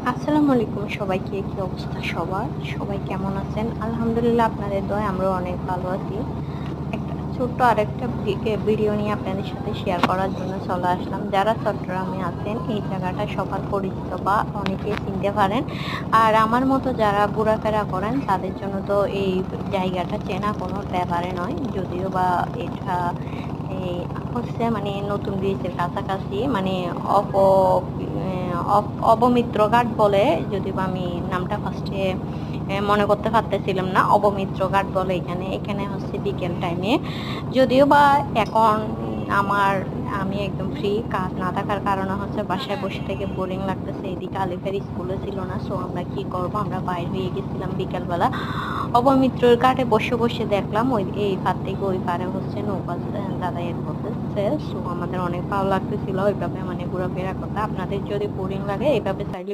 আসসালামু আলাইকুম সবাইকে। কি অবস্থা সবার? সবাই কেমন আছেন? আলহামদুলিল্লাহ আপনাদের দয়ায় আমরাও অনেক ভালো আছি। একটা ছোট্ট আরেকটা ভিডিও নিয়ে আপনাদের সাথে শেয়ার করার জন্য চলে আসলাম। যারা চট্টগ্রামে আছেন এই জায়গাটা সবার পরিচিত বা অনেকে চিনতে পারেন। আর আমার মতো যারা ঘোরাফেরা করেন তাদের জন্য তো এই জায়গাটা চেনা কোনো ব্যাপারে নয়। যদিও বা এটা এই হচ্ছে মানে নতুন ব্রিজের কাছাকাছি মানে অপ অবমিত্র ঘাট বলে, যদিও বা আমি নামটা ফার্স্টে মনে করতে পারতেছিলাম না। অবমিত্র ঘাট বলে এখানে। এখানে হচ্ছে বিকেল টাইমে, যদিও বা এখন আমার আমি একদম ফ্রি, কাজ না থাকার কারণে হচ্ছে বাসায় বসে থেকে বোরিং লাগতেছে। এদিকে আলিফের স্কুলে ছিল না, সো আমরা কি করব, আমরা বাইর হয়ে গেছিলাম বিকেলবেলা। অবমিত্রর ঘাটে বসে বসে দেখলাম ওই এই পার থেকে ওই পারে হচ্ছে নৌকা যাতায়াত করতেছে। সো আমাদের অনেক ভালো লাগতেছিল ওইভাবে মানে ঘোরাফেরা করতে। আপনাদের যদি বোরিং লাগে এইভাবে চাইলে